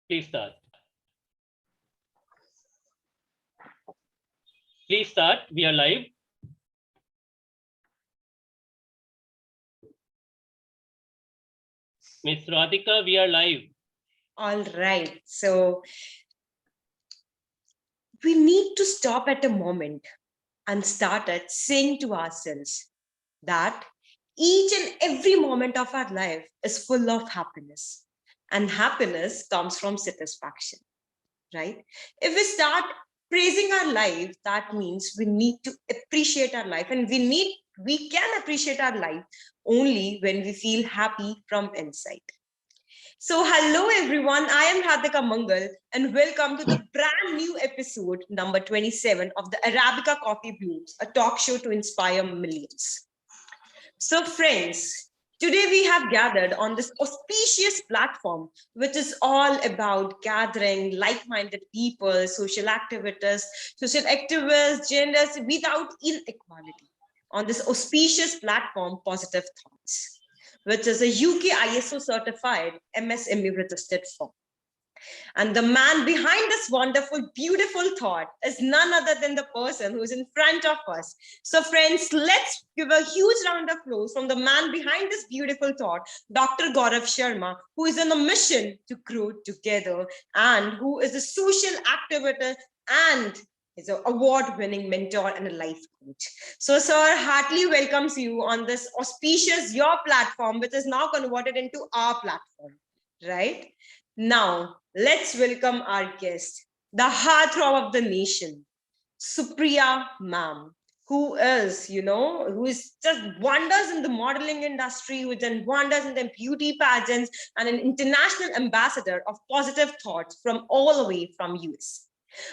Please start. Please start. We are live. Miss Radhika, we are live. All right. So we need to stop at a moment and start at saying to ourselves that each and every moment of our life is full of happiness. And happiness comes from satisfaction, right? If we start praising our life, that means we need to appreciate our life, and we can appreciate our life only when we feel happy from inside. So, hello everyone, I am Radhika Mangal, and welcome to the brand new episode number 27 of the Arabica Coffee Blooms, a talk show to inspire millions. So, friends, today we have gathered on this auspicious platform, which is all about gathering like-minded people, social activists, genders without inequality on this auspicious platform, Positive Thoughts, which is a UK ISO certified MSME registered firm. And the man behind this wonderful, beautiful thought is none other than the person who is in front of us. So, friends, let's give a huge round of applause from the man behind this beautiful thought, Dr. Gaurav Sharma, who is on a mission to grow together and who is a social activist and is an award-winning mentor and a life coach. So, sir, heartily welcomes you on this auspicious your platform, which is now converted into our platform, right? Now, let's welcome our guest, the heartthrob of the nation, Supriya ma'am, who is just wonders in the modeling industry, who's done wonders in the beauty pageants, and an international ambassador of positive thoughts from all the way from US.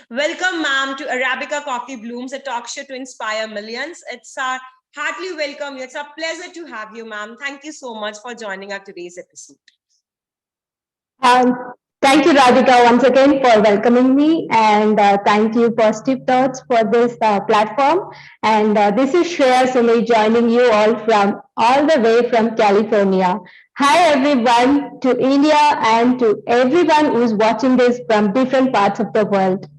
Welcome, ma'am, to Arabica Coffee Blooms, a talk show to inspire millions. It's our heartily welcome you. It's a pleasure to have you, ma'am. Thank you so much for joining our today's episode. Thank you, Radhika, once again for welcoming me, and thank you, Positive Thoughts, for this platform. And this is Shreya Sumi joining you all the way from California. Hi, everyone, to India and to everyone who's watching this from different parts of the world.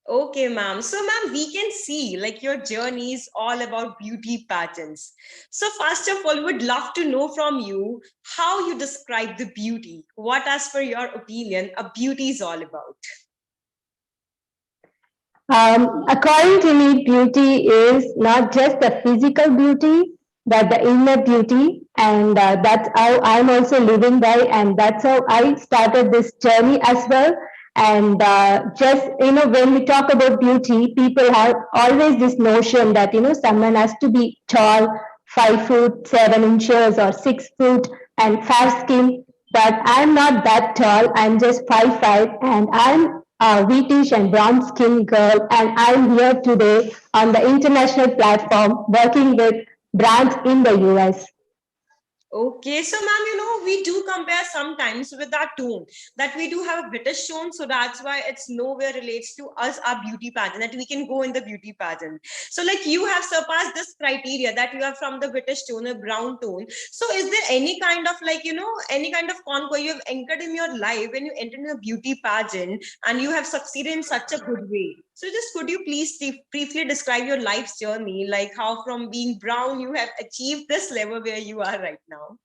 Okay, ma'am. So, ma'am, we can see like your journey is all about beauty pageants. So, first of all, would love to know from you how you describe the beauty. What, as per your opinion, a beauty is all about? According to me, beauty is not just the physical beauty, but the inner beauty, and that's how I'm also living by, and that's how I started this journey as well. And just when we talk about beauty, people have always this notion that someone has to be tall, 5 foot 7 inches, or 6 foot, and fair skin. But I'm not that tall. I'm just 5'5", and I'm a wheatish and brown skin girl, and I'm here today on the international platform working with brands in the US. Okay, so ma'am, we do compare sometimes with our tone that we do have a British tone, so that's why it's nowhere relates to us, our beauty pageant, that we can go in the beauty pageant. So like you have surpassed this criteria that you are from the British tone, a brown tone. So is there any kind of any kind of conquer you have entered in your life when you enter in a beauty pageant and you have succeeded in such a good way? So just could you please briefly describe your life's journey, like how from being brown you have achieved this level where you are right now?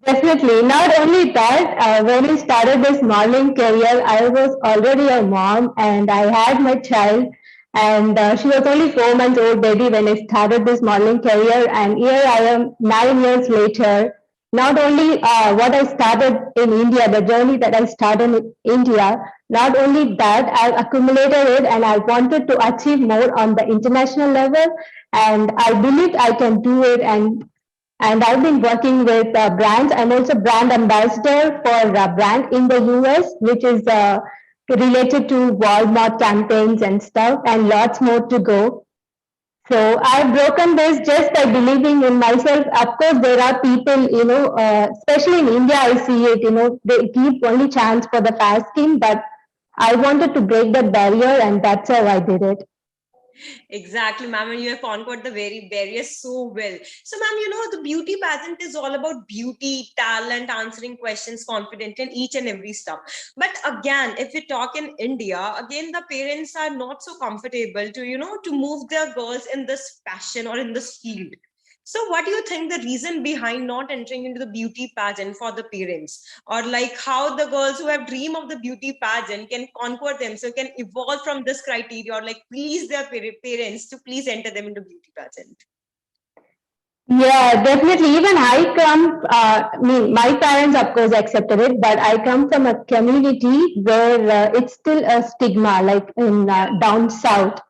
Definitely. Not only that, when I started this modeling career, I was already a mom and I had my child. And she was only 4 months old baby when I started this modeling career. And here I am 9 years later. Not only what I started in India, the journey that I started in India, not only that, I've accumulated it and I wanted to achieve more on the international level. And I believed I can do it. And I've been working with brands. I'm also brand ambassador for a brand in the US, which is related to Walmart campaigns and stuff, and lots more to go. So I've broken this just by believing in myself. Of course, there are people, especially in India, I see it, they give only chance for the fair skin, but I wanted to break that barrier, and that's how I did it. Exactly, ma'am, and you have conquered the very barriers so well. So, ma'am, the beauty pageant is all about beauty, talent, answering questions confident in each and every stuff. But again, if we talk in India, again, the parents are not so comfortable to, to move their girls in this passion or in this field. So, what do you think the reason behind not entering into the beauty pageant for the parents, or like how the girls who have dream of the beauty pageant can conquer them, so can evolve from this criteria, or like please their parents to please enter them into beauty pageant? Yeah, definitely. Even I come, my parents, of course, accepted it, but I come from a community where it's still a stigma, like in down south.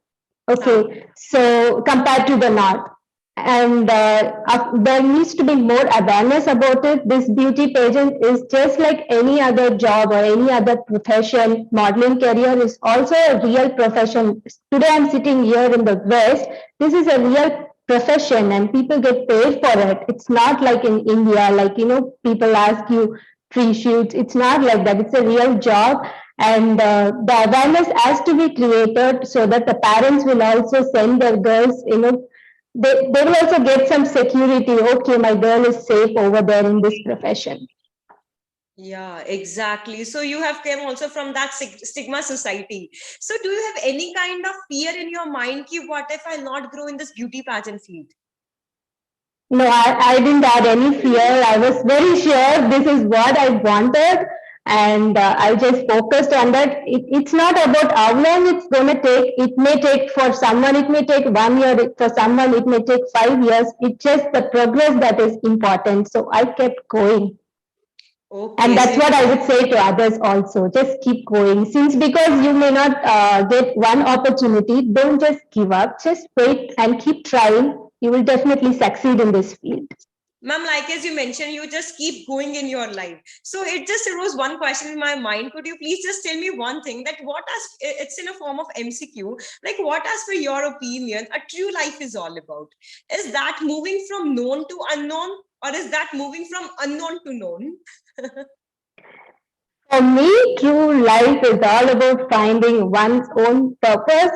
Okay, so compared to the north, and there needs to be more awareness about it. This beauty pageant is just like any other job or any other profession. Modeling career is also a real profession. Today, I'm sitting here in the West. This is a real profession, and people get paid for it. It's not like in India, like people ask you free shoots. It's not like that. It's a real job, and the awareness has to be created so that the parents will also send their girls, they will also get some security. Okay, my girl is safe over there in this profession. Yeah, exactly. So you have come also from that stigma society. So do you have any kind of fear in your mind ki what if I'll not grow in this beauty pageant field? No, I didn't have any fear. I was very sure this is what I wanted, and I just focused on that. It's not about how long it's going to take. It may take for someone, it may take 1 year. For someone, it may take 5 years. It's just the progress that is important. So I kept going. Okay, And that's so what I would say to others also. Just keep going. Since because you may not get one opportunity, don't just give up. Just wait and keep trying. You will definitely succeed in this field. ma'am, like as you mentioned, you just keep going in your life. So it just arose one question in my mind. Could you please just tell me one thing, that what as it's in a form of MCQ, like what as per your opinion a true life is all about? Is that moving from known to unknown, or is that moving from unknown to known? For me, true life is all about finding one's own purpose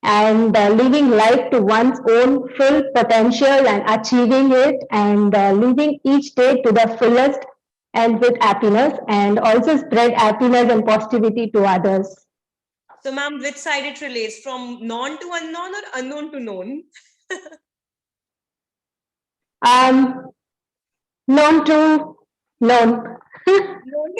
and living life to one's own full potential and achieving it and living each day to the fullest and with happiness and also spread happiness and positivity to others. So, ma'am, which side it relates, from known to unknown or unknown to known? Um, known to known. Known.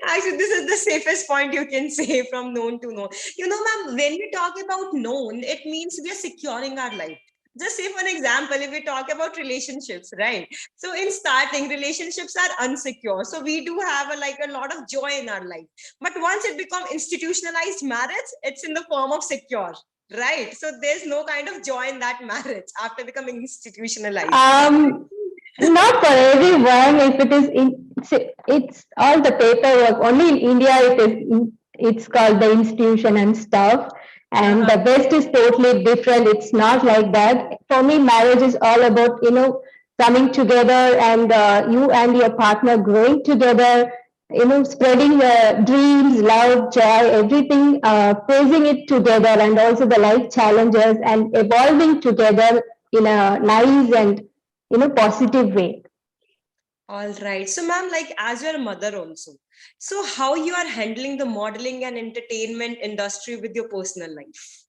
Actually, this is the safest point you can say, from known to known. Ma'am, when we talk about known, it means we are securing our life. Just say, for an example, if we talk about relationships, right? So in starting, relationships are unsecure. So we do have a lot of joy in our life. But once it becomes institutionalized marriage, it's in the form of secure, right? So there's no kind of joy in that marriage after becoming institutionalized. Not for everyone. If it is it's all the paperwork. Only in India it's called the institution and stuff. And the West is totally different. It's not like that. For me, marriage is all about coming together and you and your partner growing together. Spreading your dreams, love, joy, everything, facing it together, and also the life challenges and evolving together in a nice and positive way. All right. So, ma'am, like as your mother also, so how you are handling the modeling and entertainment industry with your personal life?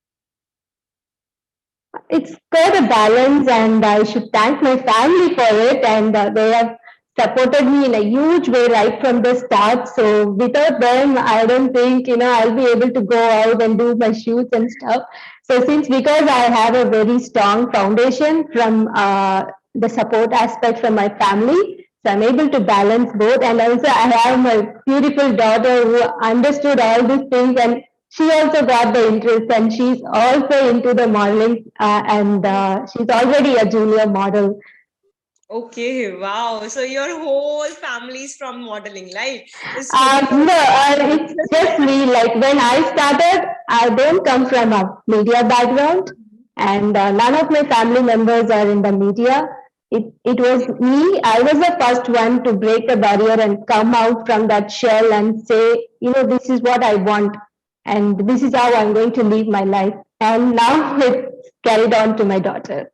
It's quite a balance, and I should thank my family for it. And they have supported me in a huge way right from the start. So without them, I don't think I'll be able to go out and do my shoots and stuff. So since because I have a very strong foundation from the support aspect from my family, so I'm able to balance both. And also, I have my beautiful daughter who understood all these things, and she also got the interest, and she's also into the modeling, and she's already a junior model. Okay, wow. So your whole family is from modeling, right? It's No, it's just me. Like when I started, I don't come from a media background, and none of my family members are in the media. It was me. I was the first one to break the barrier and come out from that shell and say, this is what I want. and this is how I'm going to live my life. And now it's carried on to my daughter.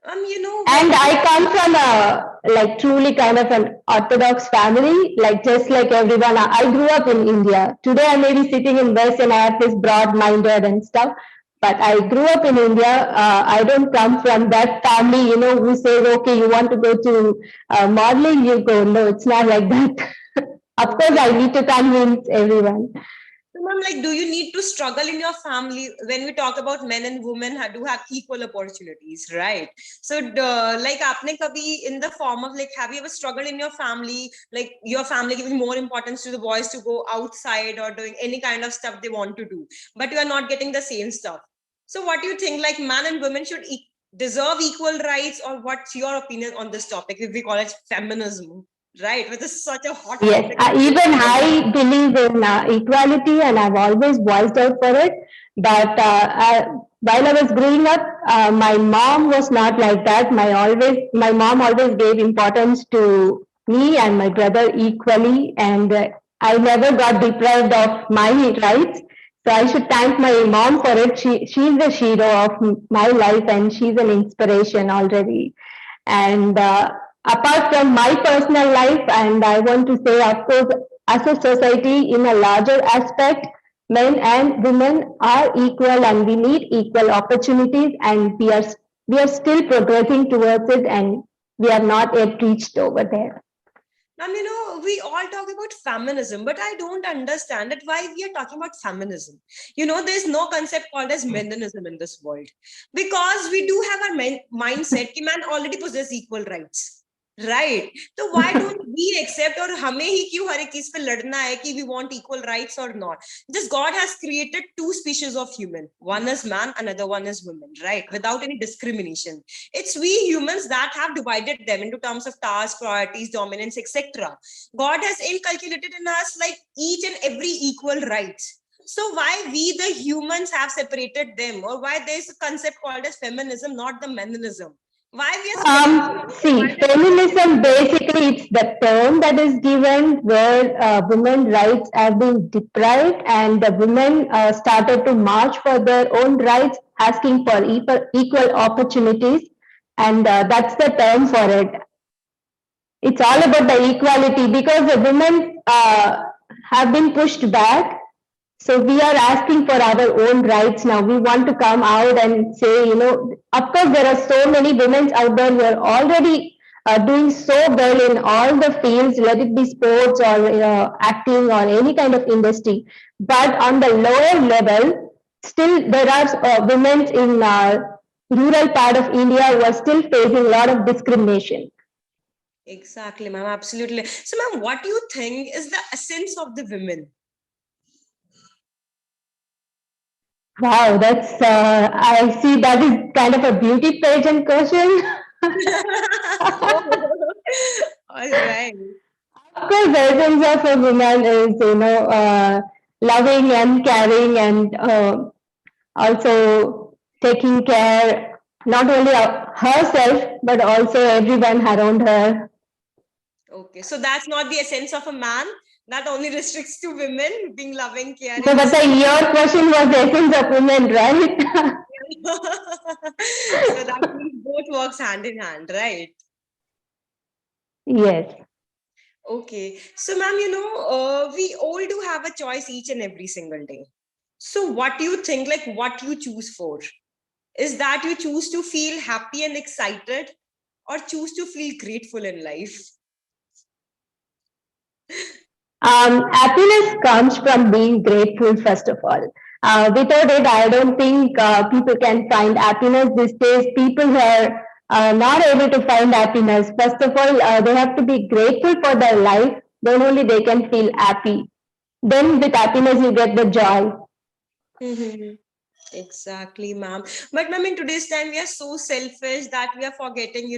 You know, And when I come from a like truly kind of an orthodox family, like just like everyone. I grew up in India. Today I may be sitting in West and I have this broad-minded and stuff. But I grew up in India. I don't come from that family, who says, okay, you want to go to modeling, you go. No, it's not like that. Of course, I need to convince everyone. So, ma'am, like, do you need to struggle in your family when we talk about men and women do have equal opportunities, right? So, like, aapne kabhi in the form of like, have you ever struggled in your family, like your family giving more importance to the boys to go outside or doing any kind of stuff they want to do, but you are not getting the same stuff? So, what do you think? Like, man and women should deserve equal rights, or what's your opinion on this topic? If we call it feminism. Right, which is such a hot Yes, topic. even I believe in equality, and I've always voiced out for it. But while I was growing up, my mom was not like that. My mom always gave importance to me and my brother equally, and I never got deprived of my rights. So I should thank my mom for it. She's the hero of my life, and she's an inspiration already. And apart from my personal life, and I want to say, of course, as a society in a larger aspect, men and women are equal and we need equal opportunities, and we are still progressing towards it, and we are not yet reached over there. Now, we all talk about feminism, but I don't understand that why we are talking about feminism. There's no concept called as meninism in this world, because we do have our mindset that man already possesses equal rights. Right. So why don't we accept, or हमें ही क्यों हर एक चीज पे लड़ना है कि we want equal rights or not? This God has created two species of human. One is man, another one is woman, right? Without any discrimination. It's we humans that have divided them into terms of tasks, priorities, dominance, etc. God has inculcated in us like each and every equal rights. So why we the humans have separated them, or why there's a concept called as feminism, not the meninism? Why we are See, feminism basically it's the term that is given where women rights have been deprived, and the women started to march for their own rights, asking for equal opportunities, and that's the term for it. It's all about the equality, because the women have been pushed back. So we are asking for our own rights now. We want to come out and say, of course, there are so many women out there who are already doing so well in all the fields, let it be sports or acting or any kind of industry. But on the lower level, still there are women in rural part of India who are still facing a lot of discrimination. Exactly, ma'am. Absolutely. So, ma'am, what do you think is the essence of the women? Wow, that's I see that is kind of a beauty pageant question. All right. Of course, the essence of a woman is, loving and caring, and also taking care not only of herself but also everyone around her. Okay, so that's not the essence of a man. That only restricts to women being loving, caring. No, but your question was the essence of women, right? So that means both works hand in hand, right? Yes. Okay. So, ma'am, we all do have a choice each and every single day. So, what do you think, like what you choose for? Is that you choose to feel happy and excited, or choose to feel grateful in life? Happiness comes from being grateful, first of all. Without it, I don't think people can find happiness these days. People are not able to find happiness. First of all, they have to be grateful for their life. Then only they can feel happy. Then, with happiness, you get the joy. Exactly, ma'am. But ma'am, in today's time, we are so selfish that we are forgetting,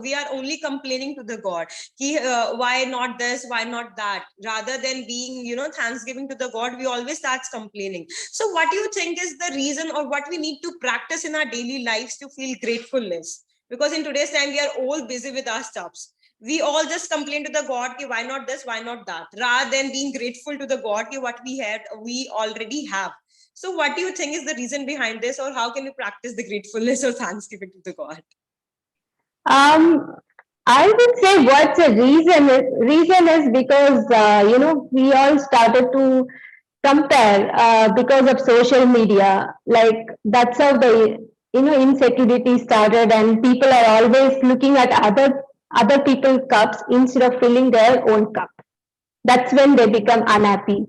we are only complaining to the God. Why not this? Why not that? Rather than being, thanksgiving to the God, we always start complaining. So what do you think is the reason, or what we need to practice in our daily lives to feel gratefulness? Because in today's time, we are all busy with our stuffs. We all just complain to the God, why not this, why not that? Rather than being grateful to the God, what we already have. So what do you think is the reason behind this, or how can you practice the gratefulness or thanksgiving to the God? I would say what's the reason is because we all started to compare because of social media. Like that's how the insecurity started, and people are always looking at other people's cups instead of filling their own cup. That's when they become unhappy.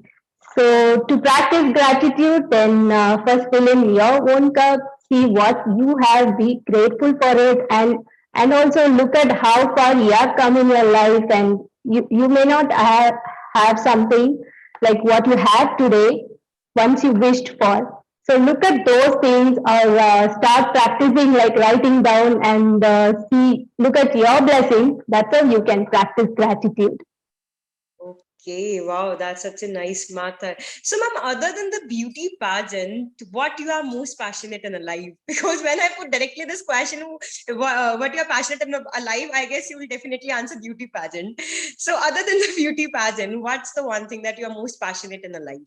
So to practice gratitude, then first fill in your own cup, see what you have, be grateful for it, and also look at how far you have come in your life. And you may not have something like what you have today once you wished for. So look at those things, or start practicing like writing down and look at your blessings. That's how you can practice gratitude. Okay, wow, that's such a nice matter. So, ma'am, other than the beauty pageant, what you are most passionate in alive? Because when I put directly this question, what you are passionate in alive, I guess you will definitely answer beauty pageant. So, other than the beauty pageant, what's the one thing that you are most passionate in alive?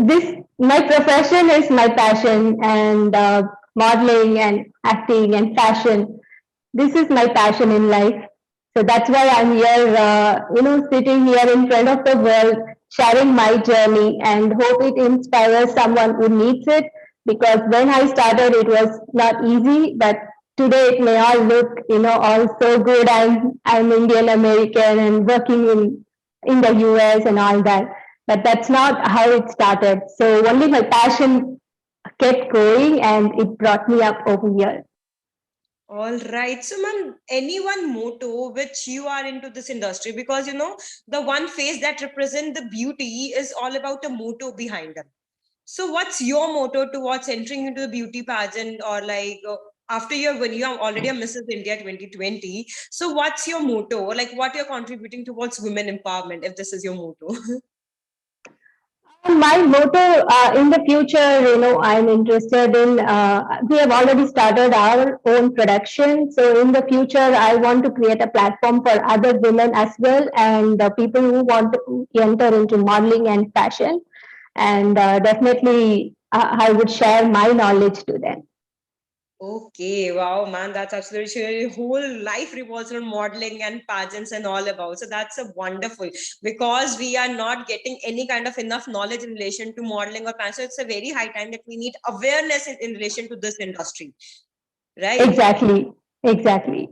This my profession is my passion, and modeling and acting and fashion. This is my passion in life. So that's why I'm here, sitting here in front of the world, sharing my journey, and hope it inspires someone who needs it. Because when I started, it was not easy, but today it may all look, all so good. I'm Indian American and working in the US and all that. But that's not how it started. So only my passion kept going, and it brought me up over here. All right. So, ma'am, any one motto which you are into this industry? Because, the one face that represent the beauty is all about a motto behind them. So, what's your motto towards entering into the beauty pageant, or like after when you are already a Mrs. India 2020? So, what's your motto? Like, what you're contributing towards women empowerment, if this is your motto? My motto in the future, I'm interested in, we have already started our own production. So in the future, I want to create a platform for other women as well, and people who want to enter into modeling and fashion. And definitely, I would share my knowledge to them. Okay, wow, man, that's absolutely your whole life revolves around modeling and pageants and all about. So that's a wonderful, because we are not getting any kind of enough knowledge in relation to modeling or pageants. So it's a very high time that we need awareness in relation to this industry, right? Exactly, exactly.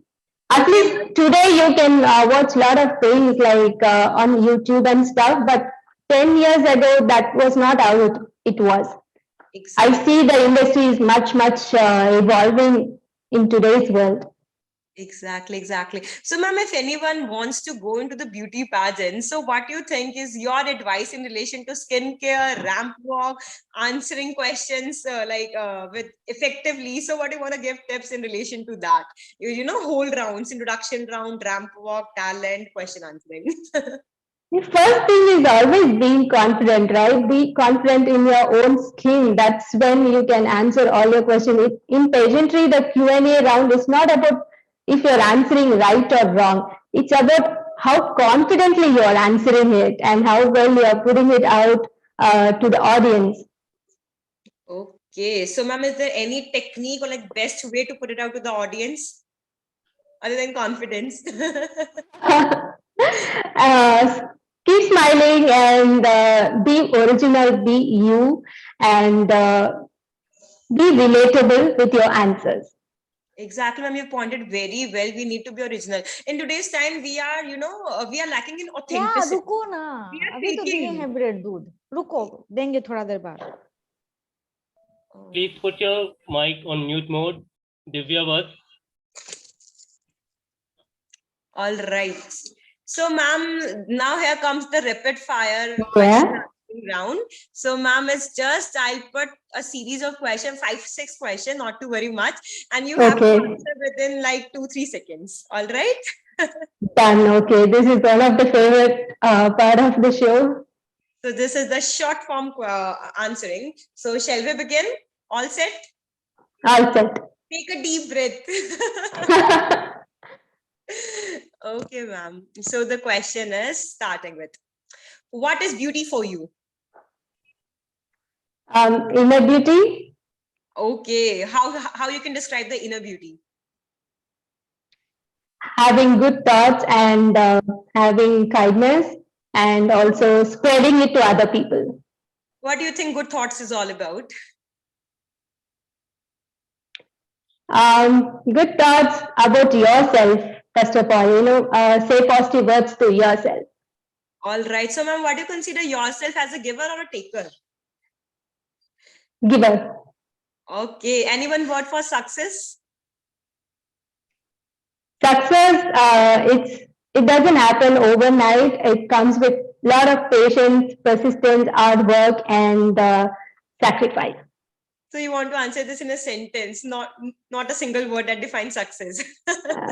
At Okay, least today you can watch a lot of things like on YouTube and stuff, but 10 years ago that was not how it was. I exactly. see the industry is much evolving in today's world. Exactly. So, ma'am, if anyone wants to go into the beauty pageant, so what do you think is your advice in relation to skincare, ramp walk, answering questions with effectively? So, what do you want to give tips in relation to that? Whole rounds, introduction round, ramp walk, talent, question answering. The first thing is always being confident, right? Be confident in your own skin. That's when you can answer all your questions. In pageantry, the Q&A round is not about if you're answering right or wrong. It's about how confidently you're answering it and how well you are putting it out to the audience. Okay, so ma'am, is there any technique or like best way to put it out to the audience other than confidence? uh, Keep smiling and be original, be you, and be relatable with your answers. Exactly, ma'am. You pointed very well. We need to be original. In today's time, we are, we are lacking in यार authenticity. रुको ना We are अभी तो दिए faking. हैं bread दूध रुको देंगे थोड़ा देर बाद Please put your mic on mute mode. Divya was. All right. So, ma'am, now here comes the rapid fire Yeah. question answering round. So, ma'am, it's just I'll put a series of questions, 5-6 questions, not to worry much, and you have to Okay, answer within like 2-3 seconds. All right. done. Okay, this is one of the favorite part of the show. So this is the short form answering. So shall we begin? All set? All set. Take a deep breath. Okay, ma'am. So the question is starting with, what is beauty for you? Inner beauty, Okay, how you can describe the inner beauty? having good thoughts and having kindness, and also spreading it to other people. What do you think good thoughts is all about? Good thoughts about yourself, first of all, say positive words to yourself. All right. So, ma'am, what do you consider yourself as a giver or a taker? Giver. Okay. Anyone word for success? Success, it doesn't happen overnight. It comes with a lot of patience, persistence, hard work, and sacrifice. So you want to answer this in a sentence, not a single word that defines success.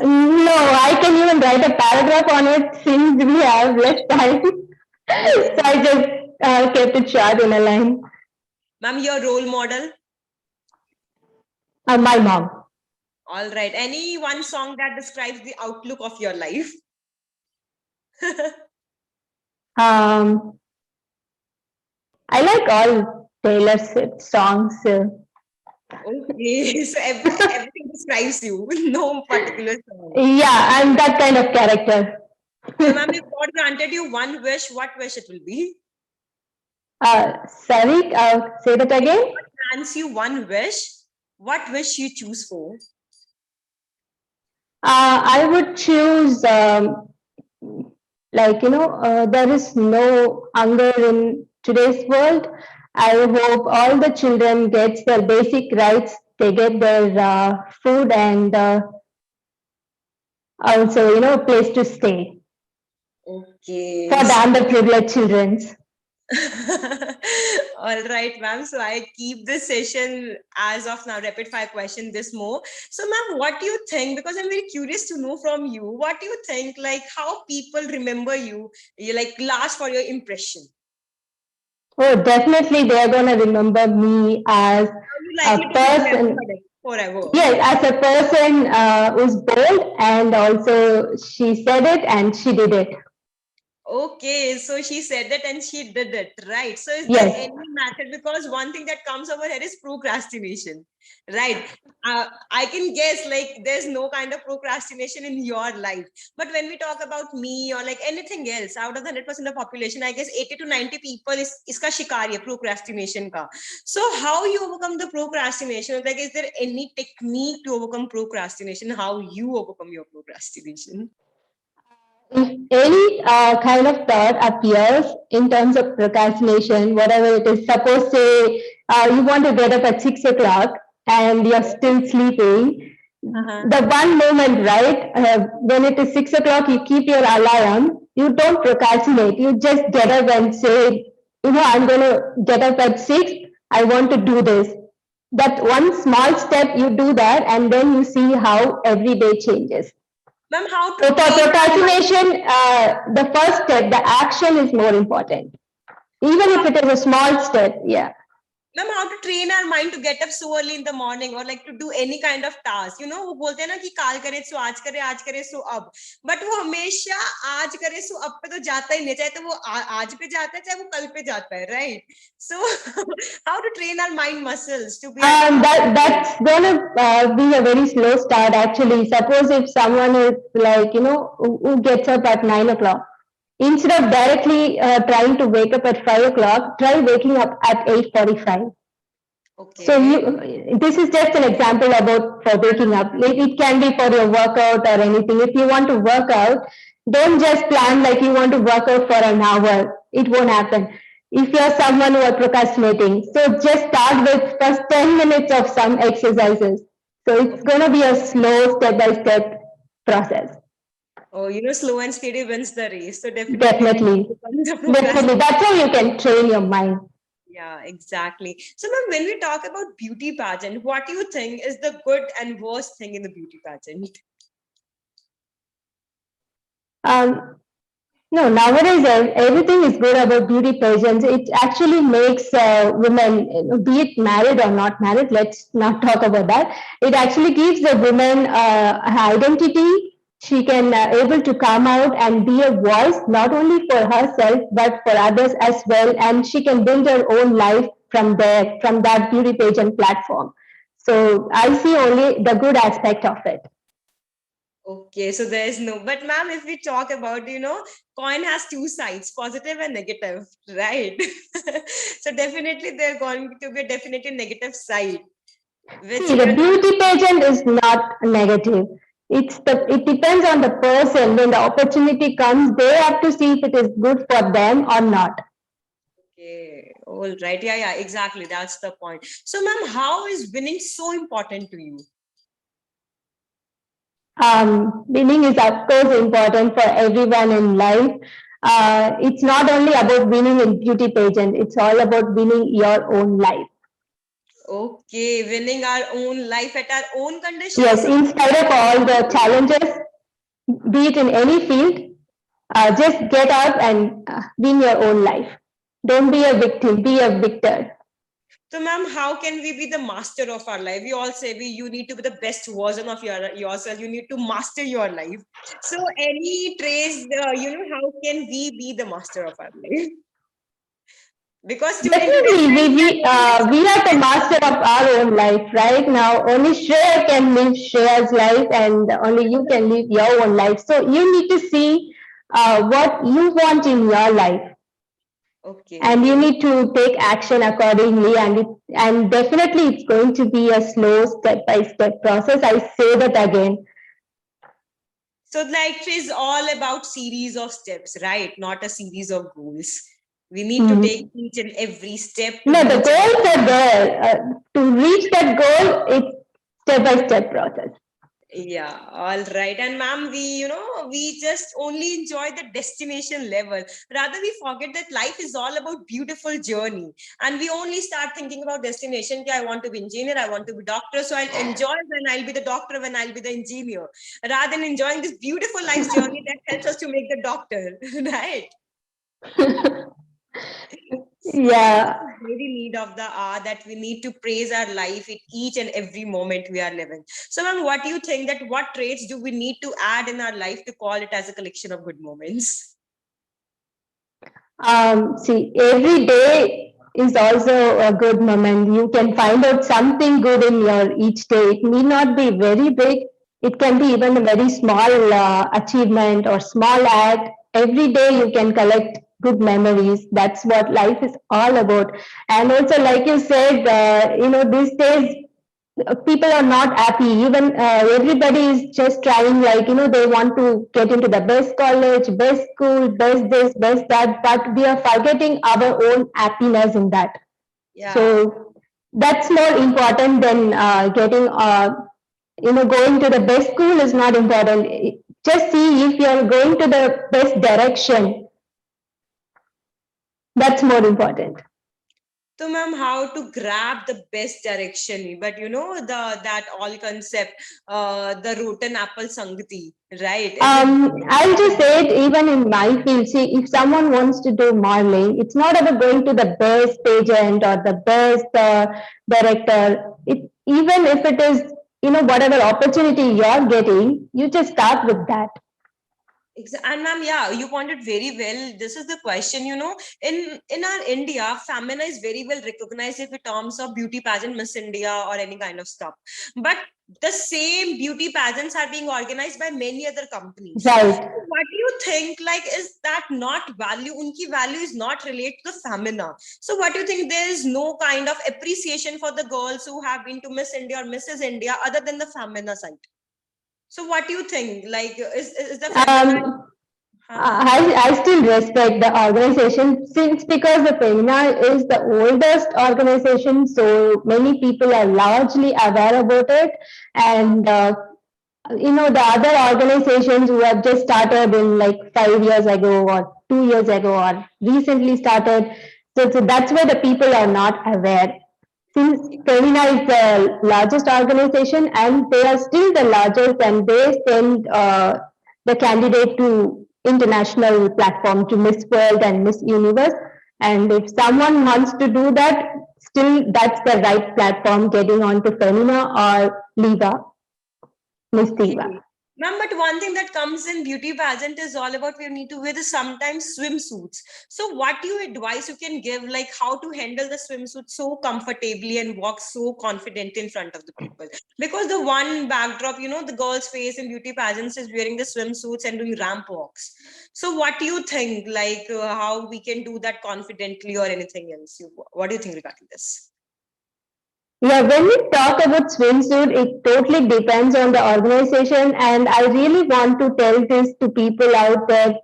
No, I can even write a paragraph on it since we have less time. So I just kept it short in a line. Ma'am, your role model? My mom. All right. Any one song that describes the outlook of your life? I like all Taylor Swift songs. Okay. So everything describes you, no particular song. Yeah, I'm that kind of character. So, ma'am, if God granted you one wish, what wish it will be? Sorry, say that again. God grants you one wish, what wish you choose for? I would choose, there is no hunger in today's world. I hope all the children gets their basic rights. They get their food and also, a place to stay Okay. for the underprivileged children. All right, ma'am. So I keep this session as of now, rapid fire question, this more. So, ma'am, what do you think? Because I'm very curious to know from you, what do you think, like how people remember you, like last for your impression? Oh, definitely they are going to remember me as How you a likely to be person. remembered forever? Yes, as a person who's bold, and also she said it and she did it. Okay, so she said that and she did it, right? So is Yes. there any method? Because one thing that comes over here is procrastination, right? I can guess like there's no kind of procrastination in your life. But when we talk about me or like anything else, out of the 100% of the population, I guess 80 to 90 people is iska shikar hai, procrastination ka. So how you overcome the procrastination? Like, is there any technique to overcome procrastination? How you overcome your procrastination? If any kind of thought appears in terms of procrastination, whatever it is, suppose say you want to get up at 6 o'clock and you're still sleeping, the one moment, right, when it is 6 o'clock, you keep your alarm, you don't procrastinate, you just get up and say, I'm going to get up at 6, I want to do this. That one small step, you do that, and then you see how every day changes. Ma'am, how to So for procrastination, the first step, the action is more important. Even if it is a small step, yeah. Ma'am, how to train our mind to get up so early in the morning or like to do any kind of task? You know, वो बोलते हैं ना कि काल करे सो आज करे सो अब. But वो हमेशा आज करे सो अब पे तो जाता ही नहीं, चाहे तो वो आज पे जाता है, चाहे वो कल पे जाता है, right? So how to train our mind muscles to be? That's gonna be a very slow start actually. Suppose if someone is like, who gets up at 9 o'clock, instead of directly trying to wake up at 5 o'clock, try waking up at 8:45. Okay. So this is just an example about for waking up. It can be for your workout or anything. If you want to work out, don't just plan like you want to work out for an hour. It won't happen. If you're someone who are procrastinating, so just start with first 10 minutes of some exercises. So it's going to be a slow step-by-step process. Oh, slow and steady wins the race. So Definitely. That's how you can train your mind. Yeah, exactly. So, ma'am, when we talk about beauty pageant, what do you think is the good and worst thing in the beauty pageant? No, nowadays everything is good about beauty pageants. It actually makes women, be it married or not married, let's not talk about that. It actually gives the woman an identity. She can able to come out and be a voice, not only for herself, but for others as well. And she can build her own life from there, from that beauty pageant platform. So I see only the good aspect of it. Okay, so there is no, but ma'am, if we talk about, coin has two sides, positive and negative, right? So definitely there going to be a definitely negative side. Which See, the beauty pageant is not negative. It depends on the person. When the opportunity comes, they have to see if it is good for them or not. Okay, all right. Yeah, exactly. That's the point. So, ma'am, how is winning so important to you? Winning is of course important for everyone in life. It's not only about winning in beauty pageant, it's all about winning your own life. Okay, winning our own life at our own conditions. Yes, in spite of all the challenges, be it in any field, just get up and win your own life. Don't be a victim, be a victor. So, ma'am, how can we be the master of our life? We all say you need to be the best version of yourself. You need to master your life. So, any trace, how can we be the master of our life? Because Definitely, we are the master of our own life right now. Only Shreya can live Shreya's life, and only you can live your own life. So you need to see what you want in your life. Okay. And you need to take action accordingly, and definitely it's going to be a slow step-by-step process. I say that again. So life is all about series of steps, right? Not a series of goals. We need to take each and every step. No, the goals are there. To reach that goal, it's step-by-step process. Yeah, all right. And ma'am, we just only enjoy the destination level. Rather, we forget that life is all about beautiful journey. And we only start thinking about destination. Okay, I want to be engineer, I want to be doctor. So I'll enjoy when I'll be the doctor, when I'll be the engineer. Rather than enjoying this beautiful life journey that helps us to make the doctor, right? Yeah. Very need of the hour that we need to praise our life in each and every moment we are living. So, ma'am, what do you think that what traits do we need to add in our life to call it as a collection of good moments? See, every day is also a good moment. You can find out something good in your each day. It need not be very big. It can be even a very small achievement or small act. Every day you can collect good memories. That's what life is all about. And also, like you said, these days people are not happy. Even everybody is just trying, like, they want to get into the best college, best school, best this, best that, but we are forgetting our own happiness in that. Yeah. So that's more important than getting, going to the best school is not important. Just see if you're going to the best direction. That's more important. So, ma'am, how to grab the best direction? But that all concept, the rotten apple sangati, right? I'll just say it, even in my field. See, if someone wants to do modeling, it's not about going to the best pageant or the best director. Even if it is, whatever opportunity you're getting, you just start with that. And ma'am, yeah, you pointed very well. This is the question, in our India, Femina is very well recognized in terms of beauty pageant, Miss India or any kind of stuff. But the same beauty pageants are being organized by many other companies. Right. What do you think? Like, is that not value? Unki value is not related to the Femina. So what do you think? There is no kind of appreciation for the girls who have been to Miss India or Mrs. India other than the Femina side. So what do you think? Like, is the I still respect the organization, since because the Femina is the oldest organization, so many people are largely aware about it, and the other organizations who have just started in like 5 years ago or 2 years ago or recently started, so that's why the people are not aware. Since Femina is the largest organization and they are still the largest, and they send the candidate to international platform, to Miss World and Miss Universe. And if someone wants to do that, still that's the right platform, getting on to Femina or Liva, Miss Diva. Ma'am, but one thing that comes in beauty pageant is all about we need to wear the sometimes swimsuits. So what you advise you can give, like how to handle the swimsuit so comfortably and walk so confident in front of the people? Because the one backdrop, the girl's face in beauty pageants is wearing the swimsuits and doing ramp walks. So what do you think, like how we can do that confidently or anything else? What do you think regarding this? Yeah, when we talk about swimsuit, it totally depends on the organization, and I really want to tell this to people out there.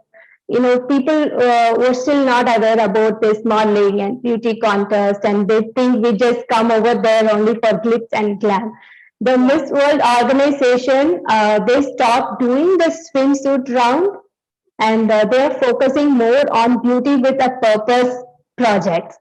People who are still not aware about this modeling and beauty contest, and they think we just come over there only for glitz and glam. The Miss World organization, they stopped doing the swimsuit round, and they are focusing more on beauty with a purpose projects.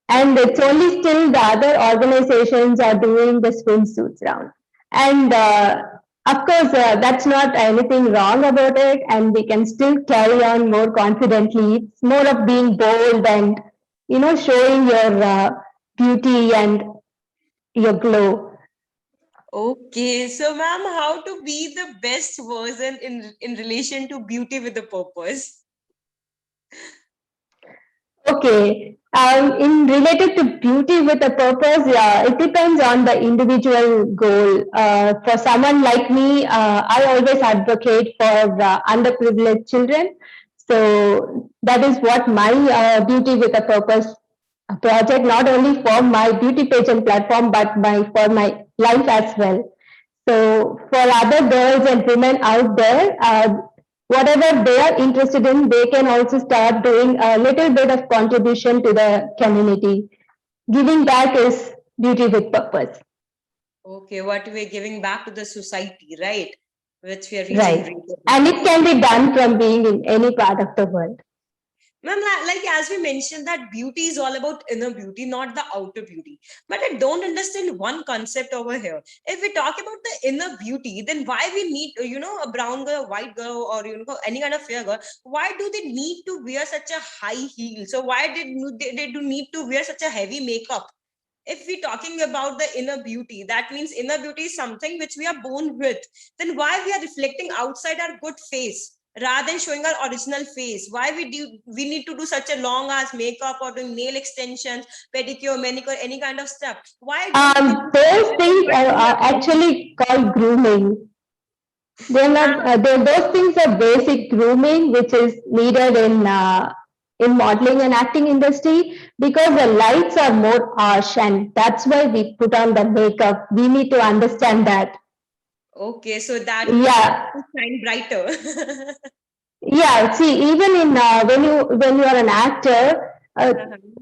And it's only still the other organizations are doing the swimsuits round. And of course, that's not anything wrong about it, and we can still carry on more confidently. It's more of being bold and showing your beauty and your glow. Okay, so ma'am, how to be the best version in relation to beauty with a purpose? Okay. In related to beauty with a purpose, yeah, it depends on the individual goal. For someone like me, I always advocate for underprivileged children. So that is what my beauty with a purpose project, not only for my beauty pageant platform, but for my life as well. So for other girls and women out there, whatever they are interested in, they can also start doing a little bit of contribution to the community. Giving back is beauty with purpose. Okay, what we're giving back to the society, right? Which we are reaching. Right. And it can be done from being in any part of the world. Ma'am, like as we mentioned that beauty is all about inner beauty, not the outer beauty. But I don't understand one concept over here. If we talk about the inner beauty, then why we need, a brown girl, a white girl, or any kind of fair girl, why do they need to wear such a high heel? So why they do need to wear such a heavy makeup? If we're talking about the inner beauty, that means inner beauty is something which we are born with. Then why we are reflecting outside our good face rather than showing our original face? Why we need to do such a long ass makeup or doing nail extensions, pedicure, manicure, any kind of stuff? Why those things are actually called grooming. They're not. Those things are basic grooming, which is needed in modeling and acting industry, because the lights are more harsh, and that's why we put on the makeup. We need to understand that. Okay, so that shine brighter. Yeah, see, even in when you are an actor,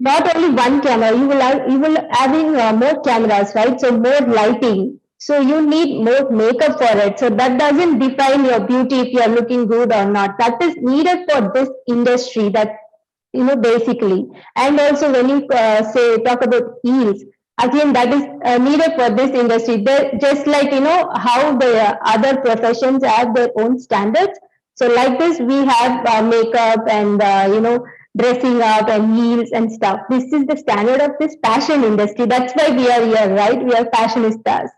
not only one camera, you will having more cameras, right? So more lighting. So you need more makeup for it. So that doesn't define your beauty if you are looking good or not. That is needed for this industry. That basically. And also when you say talk about heels, again that is needed for this industry. Just like how the other professions have their own standards. So like this, we have makeup and dressing up and heels and stuff. This is the standard of this fashion industry. That's why we are here, right? We are fashionistas,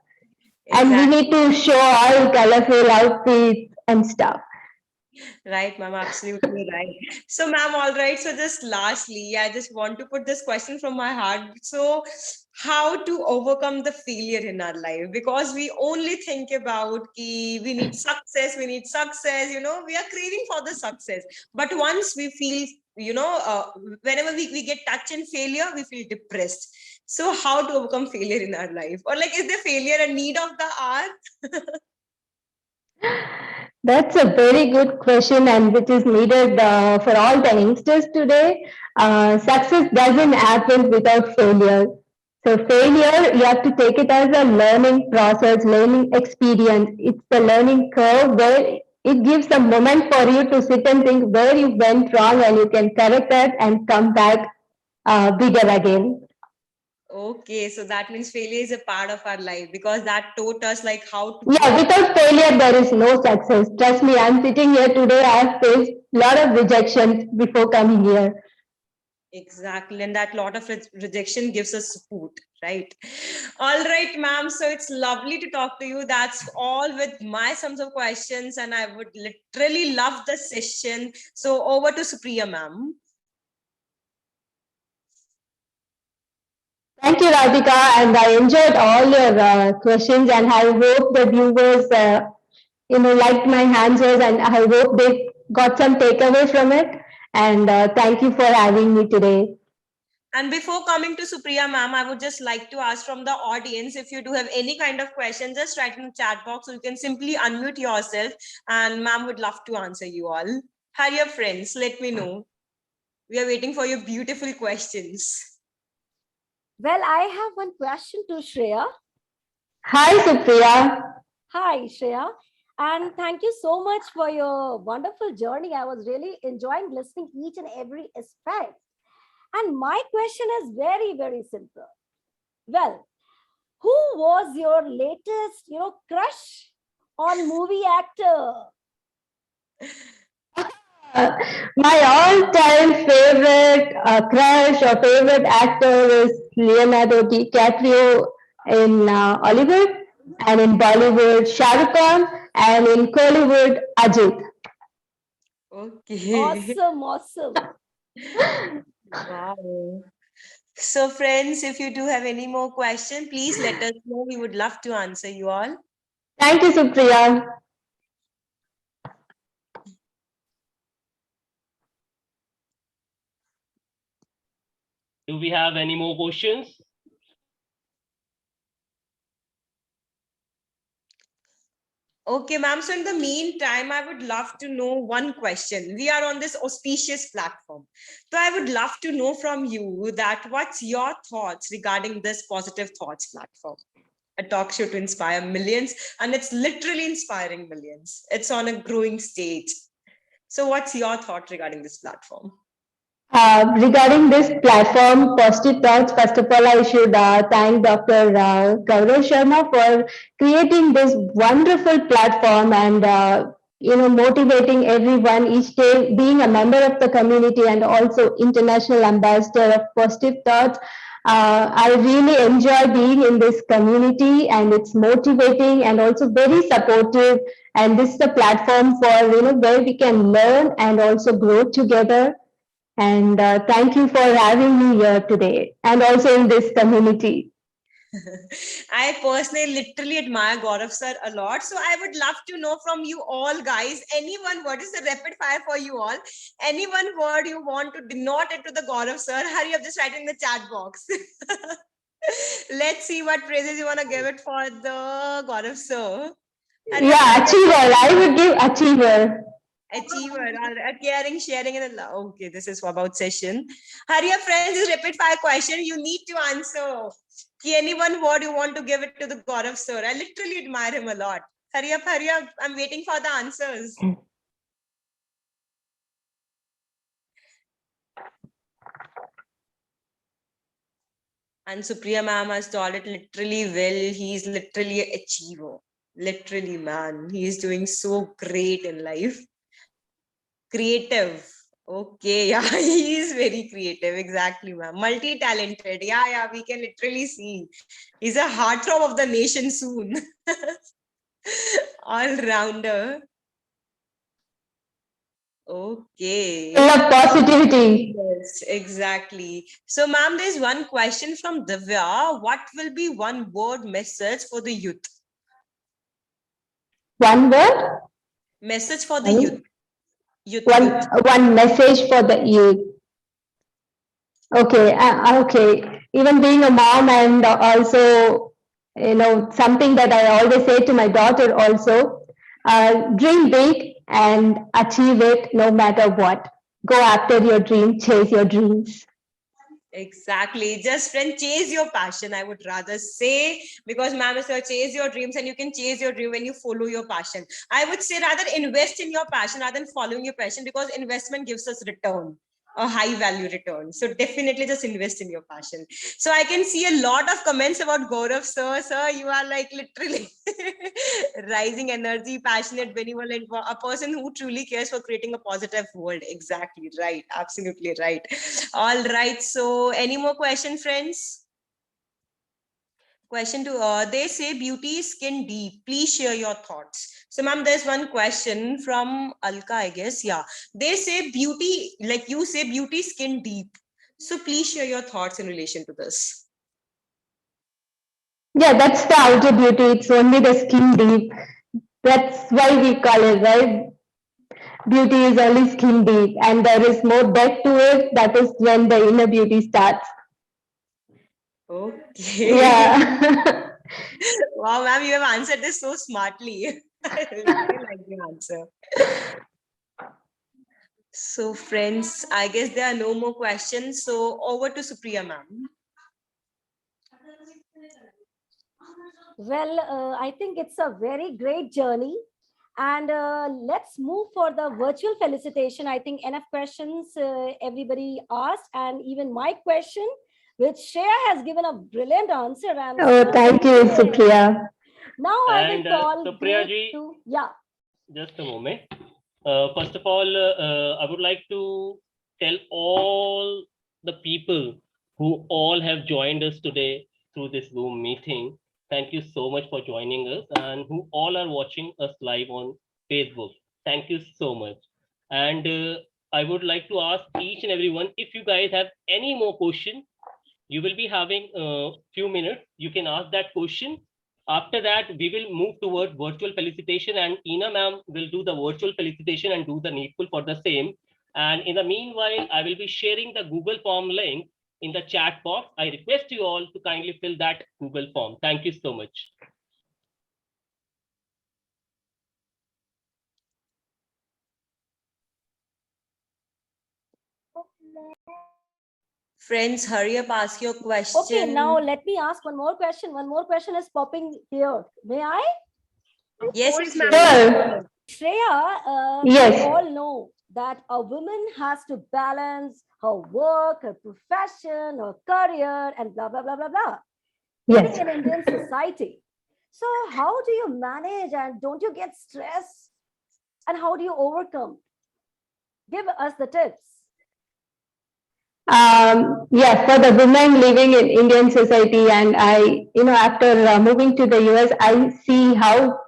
and we need to show all colorful outfits and stuff. Right, ma'am, absolutely right. So, ma'am, all right. So, just lastly, I just want to put this question from my heart. So, how to overcome the failure in our life? Because we only think about we need success, we need success, we are craving for the success. But once we feel, whenever we get touched in failure, we feel depressed. So, how to overcome failure in our life? Or like, is the failure a need of the hour? That's a very good question, and which is needed for all the youngsters today. Success doesn't happen without failure. So failure, you have to take it as a learning process, learning experience. It's the learning curve where it gives a moment for you to sit and think where you went wrong, and you can correct that and come back bigger again. Okay, so that means failure is a part of our life because that taught us like how to. Yeah, without failure, there is no success. Trust me, I'm sitting here today. I have faced a lot of rejections before coming here. Exactly, and that lot of rejection gives us support, right? All right, ma'am. So it's lovely to talk to you. That's all with my sums of questions, and I would literally love the session. So over to Supriya, ma'am. Thank you, Radhika, and I enjoyed all your questions, and I hope the viewers, liked my answers, and I hope they got some takeaway from it. And thank you for having me today. And before coming to Supriya, ma'am, I would just like to ask from the audience, if you do have any kind of question, just write in the chat box, or you can simply unmute yourself, and ma'am would love to answer you all. Hurry up, friends, let me know. We are waiting for your beautiful questions. Well, I have one question to Shreya. Hi, Supriya. Hi, Shreya. And thank you so much for your wonderful journey. I was really enjoying listening each and every aspect. And my question is very, very simple. Well, who was your latest, crush on movie actor? My all-time favorite crush or favorite actor is Leonardo DiCaprio in Hollywood, and in Bollywood, Shah Rukh Khan, and in Kollywood, Ajit. Okay. Awesome, awesome. Wow. So friends, if you do have any more questions, please let us know. We would love to answer you all. Thank you, Supriya. Do we have any more questions? Okay, ma'am. So in the meantime, I would love to know one question. We are on this auspicious platform. So I would love to know from you that what's your thoughts regarding this Positive Thoughts platform? A talk show to inspire millions, and it's literally inspiring millions. It's on a growing stage. So what's your thought regarding this platform? Regarding this platform, Positive Thoughts, first of all, I should thank Dr. Gaurav Sharma for creating this wonderful platform and motivating everyone each day, being a member of the community and also international ambassador of Positive Thoughts. I really enjoy being in this community, and it's motivating and also very supportive. And this is a platform for where we can learn and also grow together. And thank you for having me here today and also in this community. I personally literally admire Gaurav sir a lot. So I would love to know from you all guys, anyone, what is the rapid fire for you all? Any one word you want to denote it to the Gaurav sir, hurry up, just write in the chat box. Let's see what praises you want to give it for the Gaurav sir. Yeah, achiever. I would give achiever. Achiever, a caring, sharing, and a love. Okay, this is about session. Hurry up, friends, this rapid fire question. You need to answer. Any one word you want to give it to the Gaurav sir. I literally admire him a lot. Hurry up, hurry up. I'm waiting for the answers. And Supriya ma'am has told it literally well. He's literally an achiever. Literally, man. He's doing so great in life. Creative. Okay, yeah, he is very creative. Exactly, ma'am. Multi-talented. Yeah, we can literally see. He's a heartthrob of the nation soon. All-rounder. Okay. Full of positivity. Yes, exactly. So, ma'am, there's one question from Divya. What will be one word message for the youth? One word? Message for the Sorry? youth. Youth. One message for the youth. Okay, okay. Even being a mom and also, something that I always say to my daughter also, dream big and achieve it no matter what. Go after your dream, chase your dreams. Exactly. Just friend, chase your passion, I would rather say, because ma'am sir, chase your dreams, and you can chase your dream when you follow your passion. I would say rather invest in your passion rather than following your passion, because investment gives us return, a high value return. So definitely just invest in your passion. So I can see a lot of comments about Gaurav sir. Sir, you are like literally rising energy, passionate, benevolent, a person who truly cares for creating a positive world. Exactly right. Absolutely right. All right. So any more questions, friends? Question two, they say beauty is skin deep. Please share your thoughts. So, ma'am, there's one question from Alka, I guess. Yeah. They say beauty, like you say, beauty is skin deep. So, please share your thoughts in relation to this. Yeah, that's the outer beauty. It's only the skin deep. That's why we call it, right? Beauty is only skin deep, and there is more depth to it. That is when the inner beauty starts. Okay. Yeah. Wow, ma'am, you have answered this so smartly. I really like the answer. So, friends, I guess there are no more questions. So, over to Supriya, ma'am. Well, I think it's a very great journey. And let's move for the virtual felicitation. I think enough questions everybody asked, and even my question, which Shreya has given a brilliant answer. And Oh, thank you, Supriya. Now I And, will call Supriya Great ji, to, yeah. Just a moment. First of all, I would like to tell all the people who all have joined us today through this Zoom meeting. Thank you so much for joining us, and who all are watching us live on Facebook. Thank you so much. And I would like to ask each and everyone, if you guys have any more question, you will be having a few minutes. You can ask that question. After that, we will move towards virtual felicitation, and Ina ma'am will do the virtual felicitation and do the needful for the same. And in the meanwhile, I will be sharing the Google form link in the chat box. I request you all to kindly fill that Google form. Thank you so much. Friends, hurry up, ask your question. Okay, now let me ask one more question. One more question is popping here. May I? Yes, yes, ma'am. Sure. Shreya, Yes. we all know that a woman has to balance her work, her profession, her career, and blah, blah, blah, blah, blah. Yes. Living in Indian society. So how do you manage, and don't you get stressed? And how do you overcome? Give us the tips. Yeah, for the women living in Indian society, and after moving to the US, I see how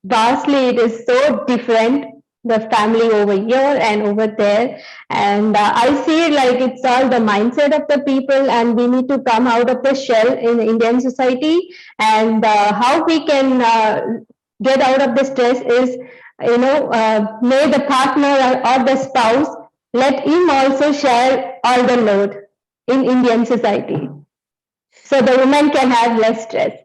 vastly it is so different, the family over here and over there. And I see it like it's all the mindset of the people, and we need to come out of the shell in Indian society. And how we can get out of the stress is, may the partner or the spouse let him also share all the load in Indian society, so the woman can have less stress.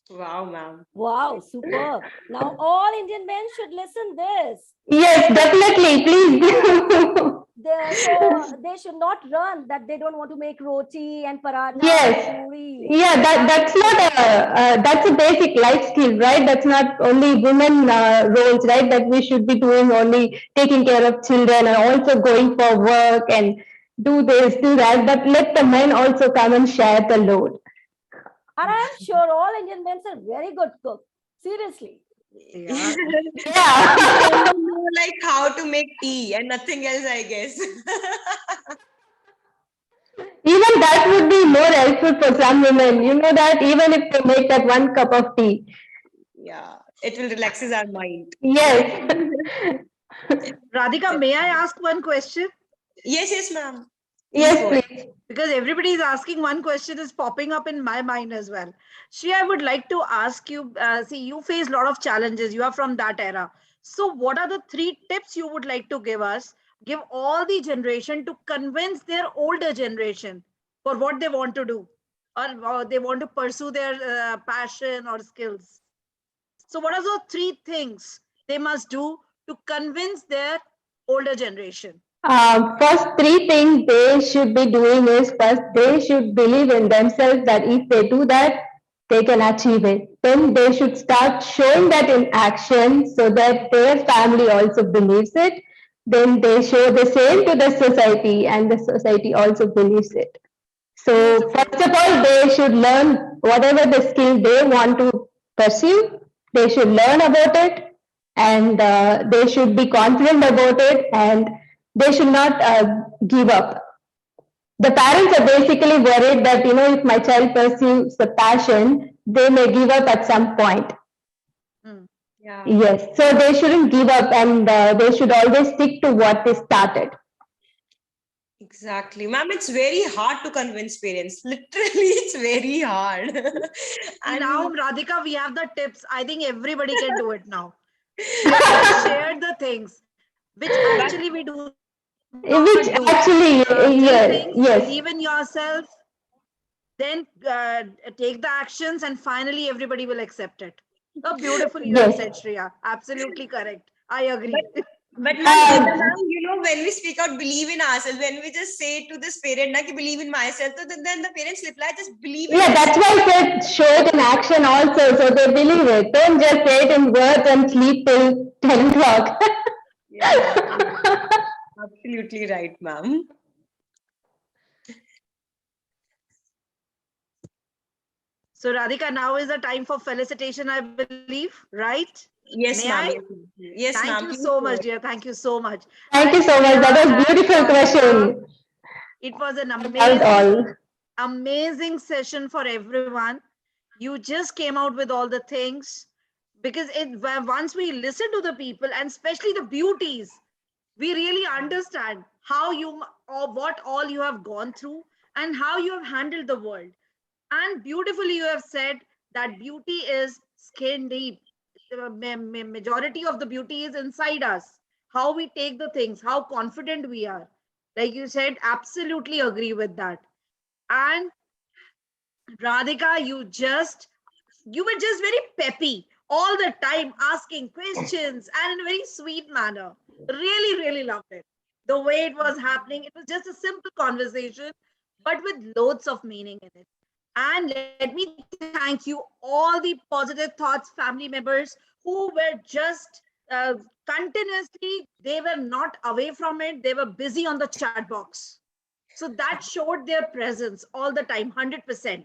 Wow, ma'am. Wow, superb. Now all Indian men should listen this. Yes, definitely, please. They should not run that they don't want to make roti and paratha. Yes. Puri. Yeah, that's not that's a basic life skill, right? That's not only women roles, right? That we should be doing only taking care of children and also going for work and do this, do that. But let the men also come and share the load. And I'm sure all Indian men are very good cooks. Seriously. Yeah. Yeah. Only know like how to make tea and nothing else, I guess. Even that would be more helpful for some women. You know that even if they make that one cup of tea. Yeah, it will relaxes our mind. Yes. Radhika, may I ask one question? Yes, yes, ma'am. Yes, go ahead. please. Because everybody is asking, one question is popping up in my mind as well. Shri, I would like to ask you, see, you face a lot of challenges. You are from that era. So what are the 3 tips you would like to give us, give all the generation to convince their older generation for what they want to do, or they want to pursue their passion or skills? So what are the 3 things they must do to convince their older generation? First 3 things they should be doing is, first they should believe in themselves that if they do that, they can achieve it. Then they should start showing that in action so that their family also believes it. Then they show the same to the society, and the society also believes it. So first of all, they should learn whatever the skill they want to pursue. They should learn about it, and they should be confident about it, and they should not give up. the parents are basically worried that, if my child pursues the passion, they may give up at some point. Yeah. Yes, so they shouldn't give up, and they should always stick to what they started. Exactly. Ma'am, it's very hard to convince parents. Literally, it's very hard. See, now, Radhika, we have the tips. I think everybody can do it now. We have shared the things which actually we do not Which do. actually, Three yes, things, yes. believe in yourself, then take the actions, and finally everybody will accept it. Oh, beautiful you have Yes. said, Shreya. Absolutely correct. I agree. But Um, ma'am, when we speak out, believe in ourselves, when we just say to this parent, na, ki believe in myself, so then the parents reply, just believe in Yeah, that's yourself. why I said show it in action also, so they believe it. Don't just say it in words and sleep till 10 o'clock. Yeah, absolutely right, ma'am. So, Radhika, now is the time for felicitation, I believe, right? Yes, May ma'am. I? Yes, Thank ma'am. you Please so go much, ahead. dear. Thank you so much. Thank you And so much. That Shreya was and beautiful Radhika, question. it was an Felt all. amazing session for everyone. You just came out with all the things because once we listen to the people and especially the beauties, we really understand how you or what all you have gone through and how you have handled the world. And beautifully, you have said that beauty is skin deep. The majority of the beauty is inside us. How we take the things, how confident we are. Like you said, absolutely agree with that. And Radhika, you were just very peppy all the time, asking questions and in a very sweet manner. Really, really loved it. The way it was happening, it was just a simple conversation, but with loads of meaning in it. And let me thank you all the positive thoughts family members who were just continuously, they were not away from it, they were busy on the chat box. So that showed their presence all the time, 100%.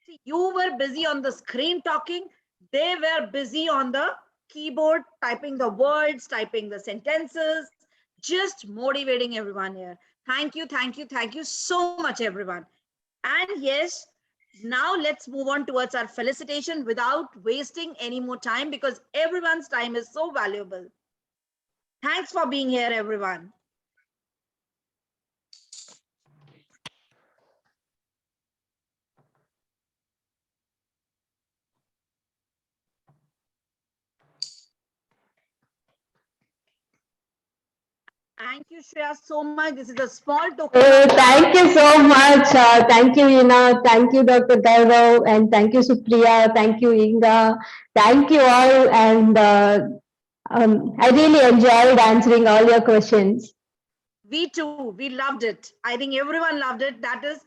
See, you were busy on the screen talking, they were busy on the keyboard, typing the words, typing the sentences, just motivating everyone here. Thank you, thank you, thank you so much, everyone. And yes, now let's move on towards our felicitation without wasting any more time because everyone's time is so valuable. Thanks for being here, everyone. Thank you, Shreya, so much. This is a small token. Hey, of thank love. you so much. Thank you, Ina. Thank you, Dr. Gaurav. And thank you, Supriya. Thank you, Inga. Thank you all. And I really enjoyed answering all your questions. We too, we loved it. I think everyone loved it. That is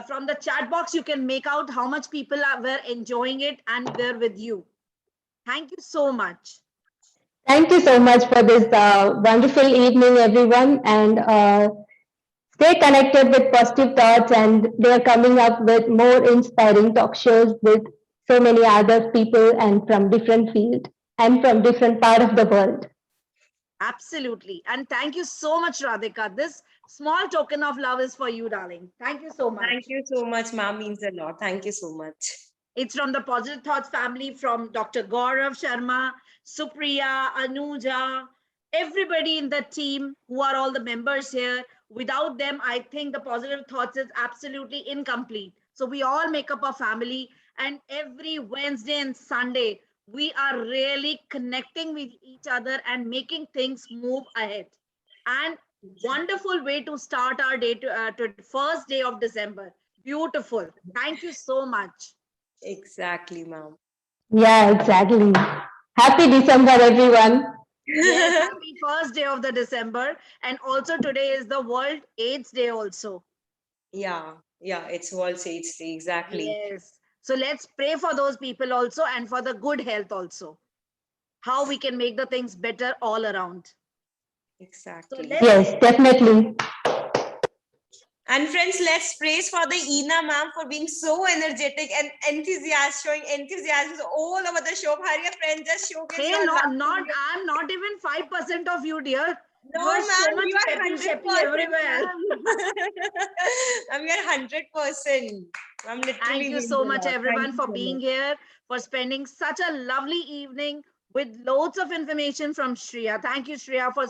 from the chat box, you can make out how much people were enjoying it and were with you. Thank you so much. Thank you so much for this wonderful evening, everyone. And stay connected with positive thoughts. And they're coming up with more inspiring talk shows with so many other people and from different fields and from different part of the world. Absolutely. And thank you so much, Radhika. This small token of love is for you, darling. Thank you so much. Thank you so much, ma'am. Means a lot. Thank you so much. It's from the Positive Thoughts family, from Dr. Gaurav Sharma, Supriya, Anuja, everybody in the team who are all the members here. Without them, I think the Positive Thoughts is absolutely incomplete. So we all make up a family, and every Wednesday and Sunday, we are really connecting with each other and making things move ahead. And wonderful way to start our day to first day of December. Beautiful. Thank you so much. Exactly, ma'am. Yeah, exactly. Happy December, everyone. Yes, happy first day of the December. And also today is the World AIDS Day also. Yeah, it's World AIDS Day, exactly. Yes. So let's pray for those people also and for the good health also. How we can make the things better all around. Exactly. Yes, definitely. And friends, let's praise for the Ina ma'am for being so energetic and enthusiastic, showing enthusiasm all over the show. Hurry up, friends, just showcase Hey, your love. I'm not even 5% of you, dear. No, You are so ma'am, much you are peppy, 100% sheppy everywhere. ma'am. We are 100%. I'm literally. Thank you mean so to much, laugh. Thank everyone, you for so being much. here, for spending such a lovely evening with loads of information from Shreya. Thank you, Shreya, for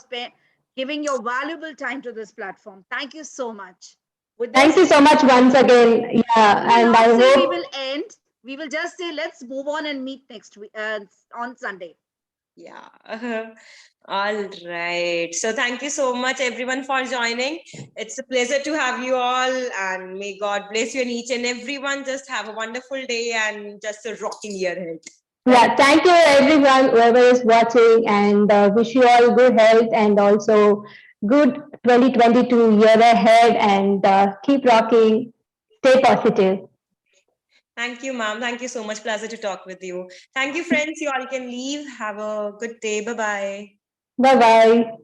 giving your valuable time to this platform. Thank you so much. With Thank you this, so much once again. Yeah, we will and I not say we hope. will end. We will just say let's move on and meet next week on Sunday. Yeah. All right. So thank you so much, everyone, for joining. It's a pleasure to have you all, and may God bless you and each and everyone. Just have a wonderful day and just a rocking year ahead. Yeah, thank you everyone, whoever is watching, and wish you all good health and also good 2022 year ahead, and keep rocking, stay positive. Thank you, ma'am. Thank you so much. Pleasure to talk with you. Thank you, friends. You all can leave. Have a good day. Bye bye. Bye bye.